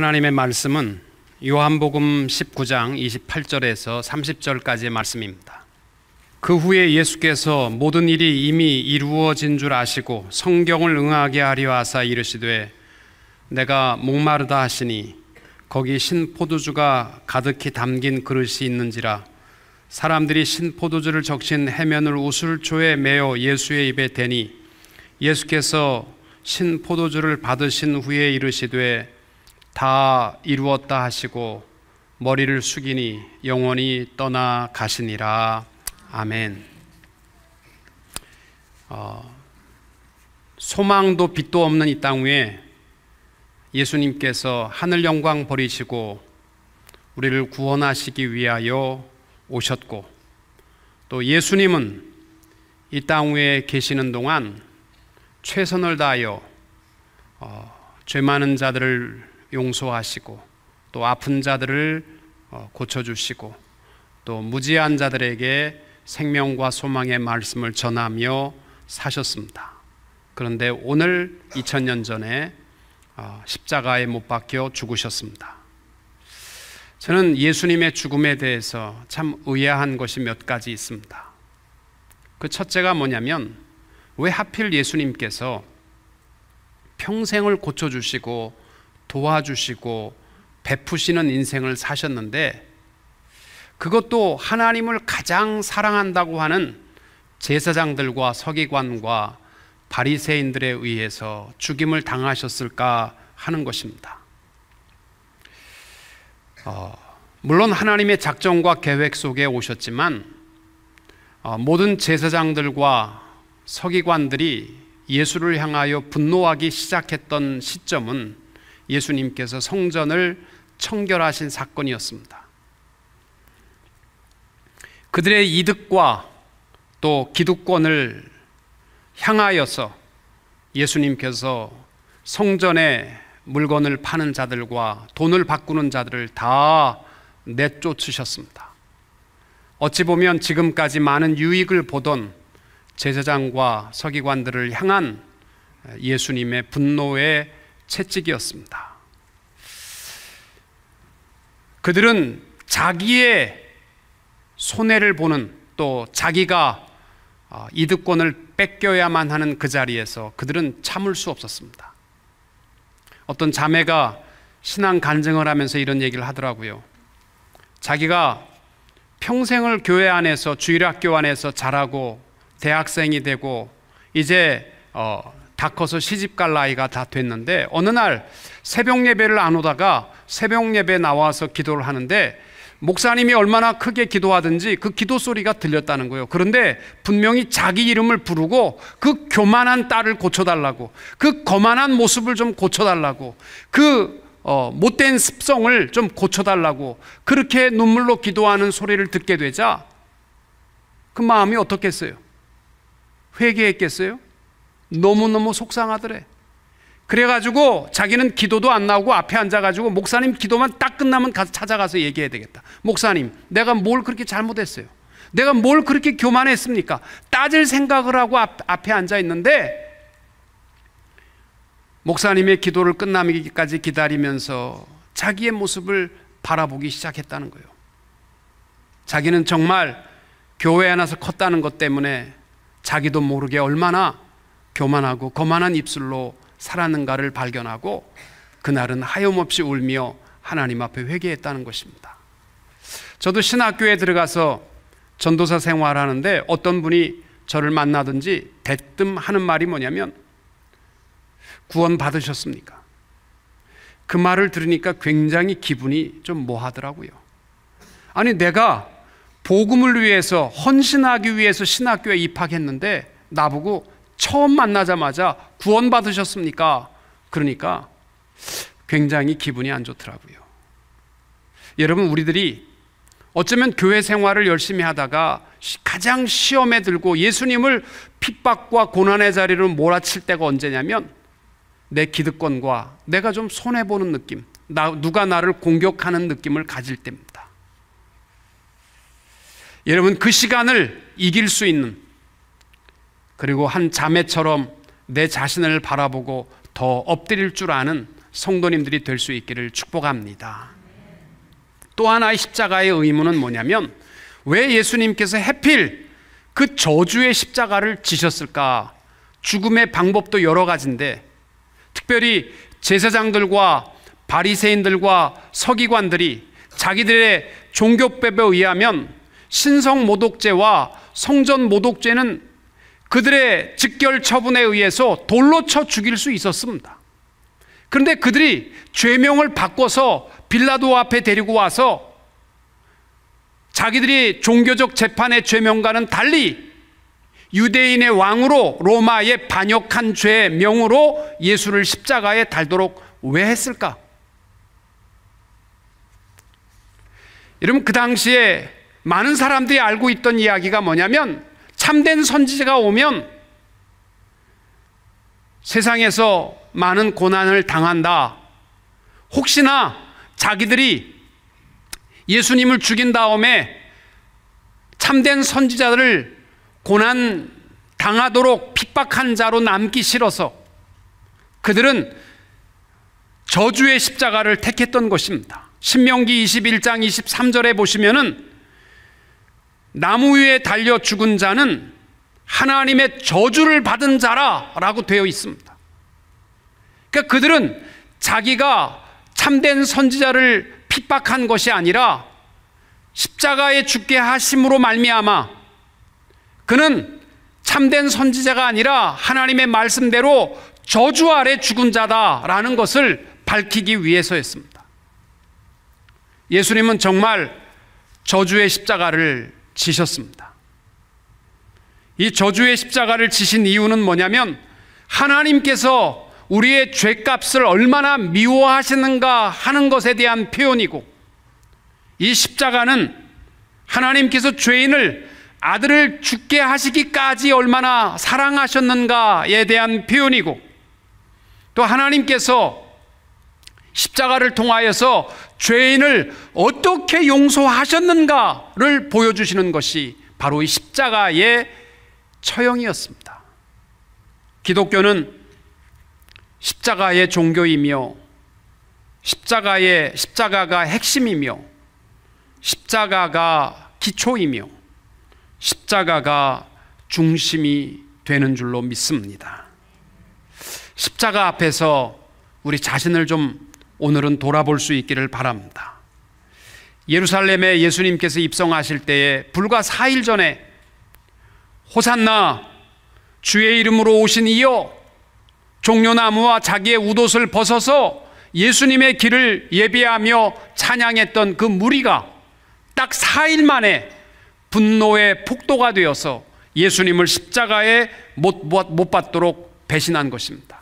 하나님의 말씀은 요한복음 19장 28절에서 30절까지의 말씀입니다. 그 후에 예수께서 모든 일이 이미 이루어진 줄 아시고 성경을 응하게 하려 하사 이르시되 내가 목마르다 하시니 거기 신포도주가 가득히 담긴 그릇이 있는지라 사람들이 신포도주를 적신 해면을 우슬초에 메어 예수의 입에 대니 예수께서 신포도주를 받으신 후에 이르시되 다 이루었다 하시고 머리를 숙이니 영원히 떠나가시니라. 아멘. 소망도 빛도 없는 이 땅 위에 예수님께서 하늘 영광 버리시고 우리를 구원하시기 위하여 오셨고, 또 예수님은 이 땅 위에 계시는 동안 최선을 다하여 죄 많은 자들을 용서하시고 또 아픈 자들을 고쳐주시고 또 무지한 자들에게 생명과 소망의 말씀을 전하며 사셨습니다. 그런데 오늘 2000년 전에 십자가에 못 박혀 죽으셨습니다. 저는 예수님의 죽음에 대해서 참 의아한 것이 몇 가지 있습니다. 그 첫째가 뭐냐면, 왜 하필 예수님께서 평생을 고쳐주시고 도와주시고 베푸시는 인생을 사셨는데, 그것도 하나님을 가장 사랑한다고 하는 제사장들과 서기관과 바리새인들에 의해서 죽임을 당하셨을까 하는 것입니다. 물론 하나님의 작정과 계획 속에 오셨지만 모든 제사장들과 서기관들이 예수를 향하여 분노하기 시작했던 시점은 예수님께서 성전을 청결하신 사건이었습니다. 그들의 이득과 또 기득권을 향하여서 예수님께서 성전에 물건을 파는 자들과 돈을 바꾸는 자들을 다 내쫓으셨습니다. 어찌 보면 지금까지 많은 유익을 보던 제사장과 서기관들을 향한 예수님의 분노의 채찍이었습니다. 그들은 자기의 손해를 보는, 또 자기가 이득권을 뺏겨야만 하는 그 자리에서 그들은 참을 수 없었습니다. 어떤 자매가 신앙 간증을 하면서 이런 얘기를 하더라고요. 자기가 평생을 교회 안에서, 주일학교 안에서 자라고 대학생이 되고 이제 다 커서 시집갈 나이가 다 됐는데, 어느 날 새벽 예배를 안 오다가 새벽 예배 나와서 기도를 하는데 목사님이 얼마나 크게 기도하든지 그 기도 소리가 들렸다는 거예요. 그런데 분명히 자기 이름을 부르고 그 교만한 딸을 고쳐달라고, 그 거만한 모습을 좀 고쳐달라고, 그 못된 습성을 좀 고쳐달라고 그렇게 눈물로 기도하는 소리를 듣게 되자 그 마음이 어떻겠어요? 회개했겠어요? 너무너무 속상하더래. 그래가지고 자기는 기도도 안 나오고 앞에 앉아가지고 목사님 기도만 딱 끝나면 가서 찾아가서 얘기해야 되겠다. 목사님, 내가 뭘 그렇게 잘못했어요? 내가 뭘 그렇게 교만했습니까? 따질 생각을 하고 앞에 앉아 있는데, 목사님의 기도를 끝나기까지 기다리면서 자기의 모습을 바라보기 시작했다는 거예요. 자기는 정말 교회 안에서 컸다는 것 때문에 자기도 모르게 얼마나 교만하고 거만한 입술로 살았는가를 발견하고 그날은 하염없이 울며 하나님 앞에 회개했다는 것입니다. 저도 신학교에 들어가서 전도사 생활하는데 어떤 분이 저를 만나든지 대뜸 하는 말이 뭐냐면, 구원 받으셨습니까? 그 말을 들으니까 굉장히 기분이 좀 묘하더라고요. 아니, 내가 복음을 위해서 헌신하기 위해서 신학교에 입학했는데 나보고 처음 만나자마자 구원 받으셨습니까? 그러니까 굉장히 기분이 안 좋더라고요. 여러분, 우리들이 어쩌면 교회 생활을 열심히 하다가 가장 시험에 들고 예수님을 핍박과 고난의 자리로 몰아칠 때가 언제냐면, 내 기득권과 내가 좀 손해보는 느낌, 누가 나를 공격하는 느낌을 가질 때입니다. 여러분, 그 시간을 이길 수 있는, 그리고 한 자매처럼 내 자신을 바라보고 더 엎드릴 줄 아는 성도님들이 될 수 있기를 축복합니다. 또 하나의 십자가의 의무는 뭐냐면, 왜 예수님께서 하필 그 저주의 십자가를 지셨을까? 죽음의 방법도 여러 가지인데, 특별히 제사장들과 바리새인들과 서기관들이 자기들의 종교법에 의하면 신성 모독죄와 성전 모독죄는 그들의 즉결 처분에 의해서 돌로 쳐 죽일 수 있었습니다. 그런데 그들이 죄명을 바꿔서 빌라도 앞에 데리고 와서 자기들이 종교적 재판의 죄명과는 달리 유대인의 왕으로 로마에 반역한 죄의 명으로 예수를 십자가에 달도록 왜 했을까? 여러분, 그 당시에 많은 사람들이 알고 있던 이야기가 뭐냐면, 참된 선지자가 오면 세상에서 많은 고난을 당한다. 혹시나 자기들이 예수님을 죽인 다음에 참된 선지자들을 고난 당하도록 핍박한 자로 남기 싫어서 그들은 저주의 십자가를 택했던 것입니다. 신명기 21장 23절에 보시면은 나무 위에 달려 죽은 자는 하나님의 저주를 받은 자라라고 되어 있습니다. 그러니까 그들은 자기가 참된 선지자를 핍박한 것이 아니라 십자가에 죽게 하심으로 말미암아 그는 참된 선지자가 아니라 하나님의 말씀대로 저주 아래 죽은 자다라는 것을 밝히기 위해서였습니다. 예수님은 정말 저주의 십자가를 지셨습니다. 이 저주의 십자가를 지신 이유는 뭐냐면, 하나님께서 우리의 죄값을 얼마나 미워하시는가 하는 것에 대한 표현이고, 이 십자가는 하나님께서 죄인을 아들을 죽게 하시기까지 얼마나 사랑하셨는가에 대한 표현이고, 또 하나님께서 십자가를 통하여서 죄인을 어떻게 용서하셨는가를 보여주시는 것이 바로 이 십자가의 처형이었습니다. 기독교는 십자가의 종교이며 십자가가 핵심이며 십자가가 기초이며 십자가가 중심이 되는 줄로 믿습니다. 십자가 앞에서 우리 자신을 좀 오늘은 돌아볼 수 있기를 바랍니다. 예루살렘에 예수님께서 입성하실 때에 불과 4일 전에 호산나, 주의 이름으로 오신 이여, 종려나무와 자기의 웃옷을 벗어서 예수님의 길을 예배하며 찬양했던 그 무리가 딱 4일 만에 분노의 폭도가 되어서 예수님을 십자가에 못 받도록 배신한 것입니다.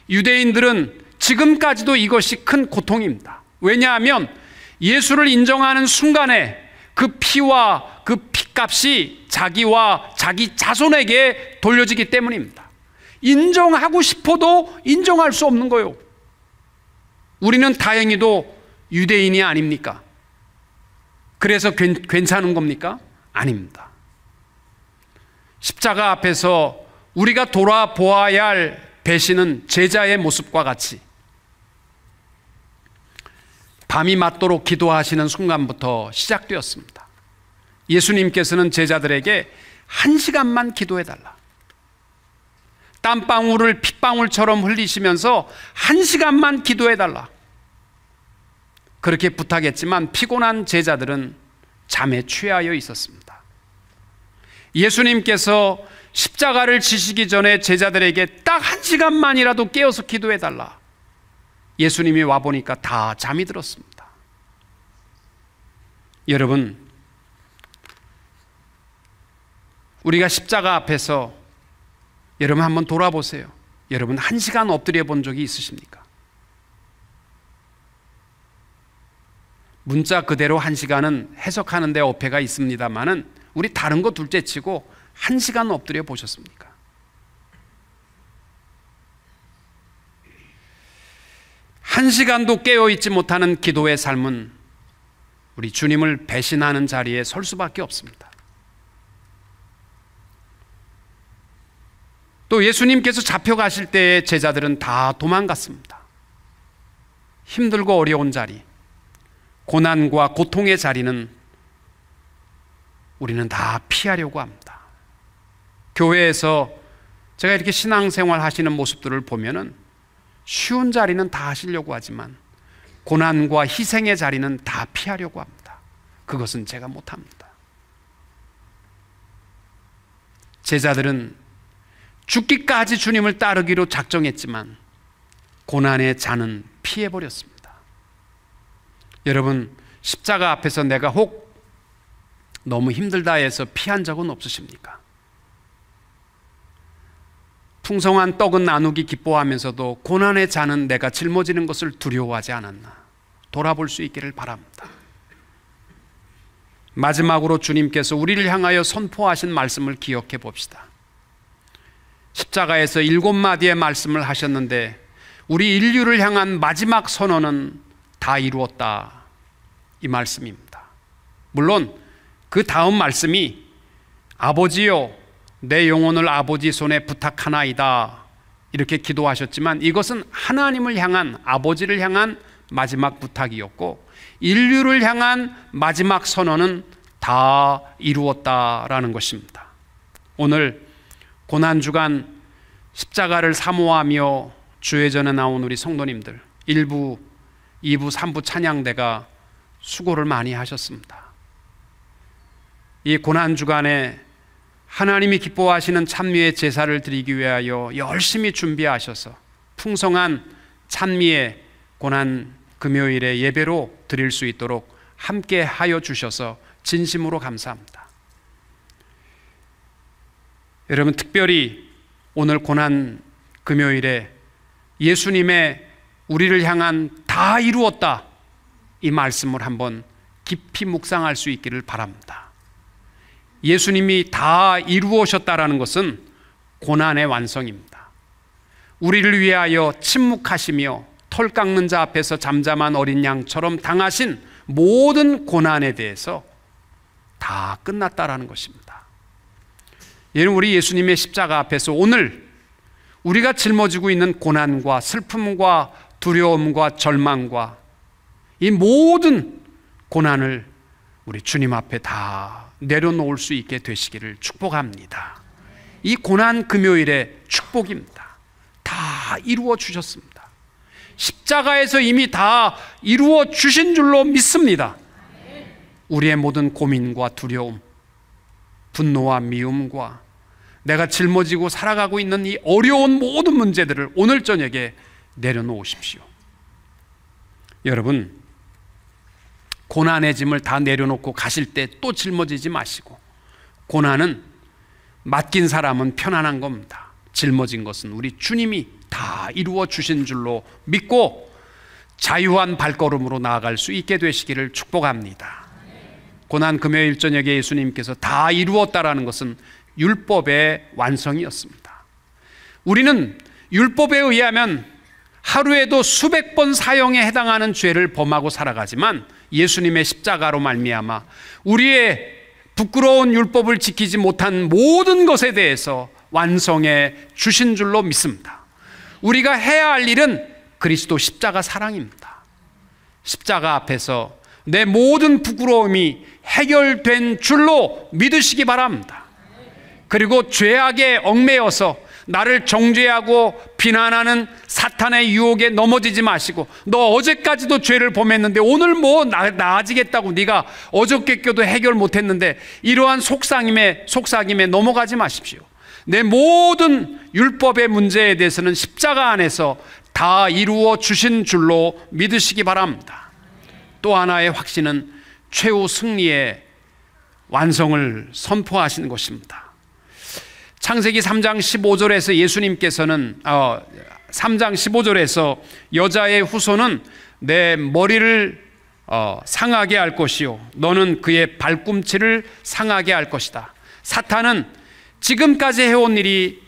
유대인들은 지금까지도 이것이 큰 고통입니다. 왜냐하면 예수를 인정하는 순간에 그 피와 그 피값이 자기와 자기 자손에게 돌려지기 때문입니다. 인정하고 싶어도 인정할 수 없는 거예요. 우리는 다행히도 유대인이 아닙니까? 그래서 괜찮은 겁니까? 아닙니다. 십자가 앞에서 우리가 돌아보아야 할 배신은 제자의 모습과 같이 밤이 맞도록 기도하시는 순간부터 시작되었습니다. 예수님께서는 제자들에게 1시간만 기도해달라, 땀방울을 핏방울처럼 흘리시면서 1시간만 기도해달라, 그렇게 부탁했지만 피곤한 제자들은 잠에 취하여 있었습니다. 예수님께서 십자가를 지시기 전에 제자들에게 딱 1시간만이라도 깨어서 기도해달라. 예수님이 와보니까 다 잠이 들었습니다. 여러분, 우리가 십자가 앞에서 여러분 한번 돌아보세요. 여러분 1시간 엎드려 본 적이 있으십니까? 문자 그대로 1시간은 해석하는 데 어폐가 있습니다만은 우리 다른 거 둘째치고 1시간 엎드려 보셨습니까? 1시간도 깨어있지 못하는 기도의 삶은 우리 주님을 배신하는 자리에 설 수밖에 없습니다. 또 예수님께서 잡혀가실 때 제자들은 다 도망갔습니다. 힘들고 어려운 자리, 고난과 고통의 자리는 우리는 다 피하려고 합니다. 교회에서 제가 이렇게 신앙생활 하시는 모습들을 보면은 쉬운 자리는 다 하시려고 하지만 고난과 희생의 자리는 다 피하려고 합니다. 그것은 제가 못합니다. 제자들은 죽기까지 주님을 따르기로 작정했지만 고난의 잔은 피해버렸습니다. 여러분, 십자가 앞에서 내가 혹 너무 힘들다 해서 피한 적은 없으십니까? 풍성한 떡은 나누기 기뻐하면서도 고난의 잔은 내가 짊어지는 것을 두려워하지 않았나 돌아볼 수 있기를 바랍니다. 마지막으로 주님께서 우리를 향하여 선포하신 말씀을 기억해 봅시다. 십자가에서 7마디의 말씀을 하셨는데 우리 인류를 향한 마지막 선언은 다 이루었다, 이 말씀입니다. 물론 그 다음 말씀이 아버지여 내 영혼을 아버지 손에 부탁하나이다 이렇게 기도하셨지만 이것은 하나님을 향한, 아버지를 향한 마지막 부탁이었고 인류를 향한 마지막 선언은 다 이루었다라는 것입니다. 오늘 고난주간 십자가를 사모하며 주회전에 나온 우리 성도님들 1부, 2부, 3부 찬양대가 수고를 많이 하셨습니다. 이 고난주간에 하나님이 기뻐하시는 찬미의 제사를 드리기 위하여 열심히 준비하셔서 풍성한 찬미의 고난 금요일에 예배로 드릴 수 있도록 함께 하여 주셔서 진심으로 감사합니다. 여러분, 특별히 오늘 고난 금요일에 예수님의 우리를 향한 다 이루었다 이 말씀을 한번 깊이 묵상할 수 있기를 바랍니다. 예수님이 다 이루어셨다라는 것은 고난의 완성입니다. 우리를 위하여 침묵하시며 털 깎는 자 앞에서 잠잠한 어린 양처럼 당하신 모든 고난에 대해서 다 끝났다라는 것입니다. 여러분, 우리 예수님의 십자가 앞에서 오늘 우리가 짊어지고 있는 고난과 슬픔과 두려움과 절망과 이 모든 고난을 우리 주님 앞에 다 내려놓을 수 있게 되시기를 축복합니다. 이 고난 금요일의 축복입니다. 다 이루어 주셨습니다. 십자가에서 이미 다 이루어 주신 줄로 믿습니다. 우리의 모든 고민과 두려움, 분노와 미움과 내가 짊어지고 살아가고 있는 이 어려운 모든 문제들을 오늘 저녁에 내려놓으십시오. 여러분, 고난의 짐을 다 내려놓고 가실 때 또 짊어지지 마시고, 고난은 맡긴 사람은 편안한 겁니다. 짊어진 것은 우리 주님이 다 이루어 주신 줄로 믿고 자유한 발걸음으로 나아갈 수 있게 되시기를 축복합니다. 고난 금요일 저녁에 예수님께서 다 이루었다라는 것은 율법의 완성이었습니다. 우리는 율법에 의하면 하루에도 수백 번 사형에 해당하는 죄를 범하고 살아가지만 예수님의 십자가로 말미암아 우리의 부끄러운 율법을 지키지 못한 모든 것에 대해서 완성해 주신 줄로 믿습니다. 우리가 해야 할 일은 그리스도 십자가 사랑입니다. 십자가 앞에서 내 모든 부끄러움이 해결된 줄로 믿으시기 바랍니다. 그리고 죄악에 얽매여서 나를 정죄하고 비난하는 사탄의 유혹에 넘어지지 마시고, 너 어제까지도 죄를 범했는데 오늘 뭐 나아지겠다고 네가 어저께도 해결 못했는데, 이러한 속삭임에 넘어가지 마십시오. 내 모든 율법의 문제에 대해서는 십자가 안에서 다 이루어 주신 줄로 믿으시기 바랍니다. 또 하나의 확신은 최후 승리의 완성을 선포하시는 것입니다. 창세기 3장 15절에서 예수님께서는 3장 15절에서 여자의 후손은 내 머리를 상하게 할 것이요 너는 그의 발꿈치를 상하게 할 것이다. 사탄은 지금까지 해온 일이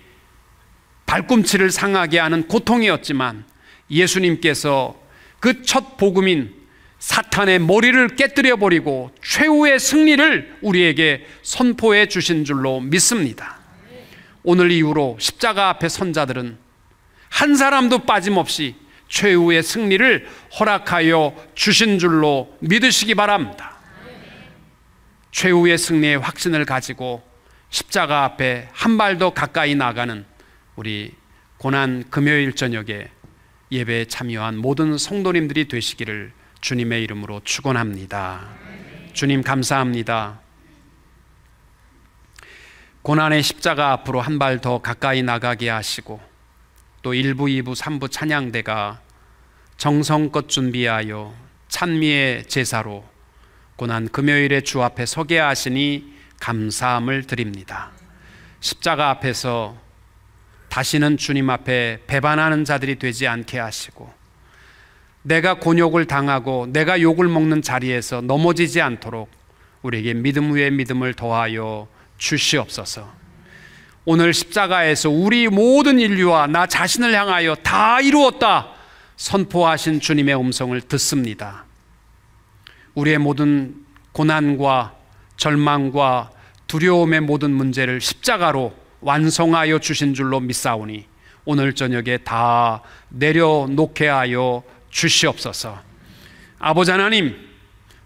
발꿈치를 상하게 하는 고통이었지만 예수님께서 그 첫 복음인 사탄의 머리를 깨뜨려 버리고 최후의 승리를 우리에게 선포해 주신 줄로 믿습니다. 오늘 이후로 십자가 앞에 선 자들은 한 사람도 빠짐없이 최후의 승리를 허락하여 주신 줄로 믿으시기 바랍니다. 최후의 승리의 확신을 가지고 십자가 앞에 한 발 더 가까이 나가는 우리 고난 금요일 저녁에 예배에 참여한 모든 성도님들이 되시기를 주님의 이름으로 축원합니다. 주님 감사합니다. 고난의 십자가 앞으로 한 발 더 가까이 나가게 하시고 또 1부, 2부, 3부 찬양대가 정성껏 준비하여 찬미의 제사로 고난 금요일에 주 앞에 서게 하시니 감사함을 드립니다. 십자가 앞에서 다시는 주님 앞에 배반하는 자들이 되지 않게 하시고 내가 곤욕을 당하고 내가 욕을 먹는 자리에서 넘어지지 않도록 우리에게 믿음 위에 믿음을 더하여 주시옵소서. 오늘 십자가에서 우리 모든 인류와 나 자신을 향하여 다 이루었다 선포하신 주님의 음성을 듣습니다. 우리의 모든 고난과 절망과 두려움의 모든 문제를 십자가로 완성하여 주신 줄로 믿사오니 오늘 저녁에 다 내려놓게 하여 주시옵소서. 아버지 하나님,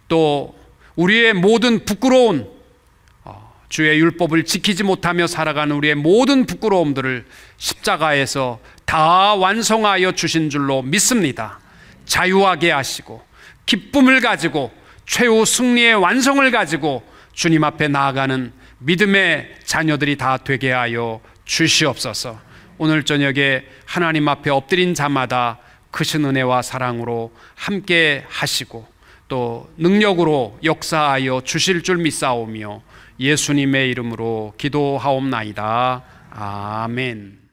또 우리의 모든 부끄러운 주의 율법을 지키지 못하며 살아가는 우리의 모든 부끄러움들을 십자가에서 다 완성하여 주신 줄로 믿습니다. 자유하게 하시고 기쁨을 가지고 최후 승리의 완성을 가지고 주님 앞에 나아가는 믿음의 자녀들이 다 되게 하여 주시옵소서. 오늘 저녁에 하나님 앞에 엎드린 자마다 크신 은혜와 사랑으로 함께 하시고 또 능력으로 역사하여 주실 줄 믿사오며 예수님의 이름으로 기도하옵나이다. 아멘.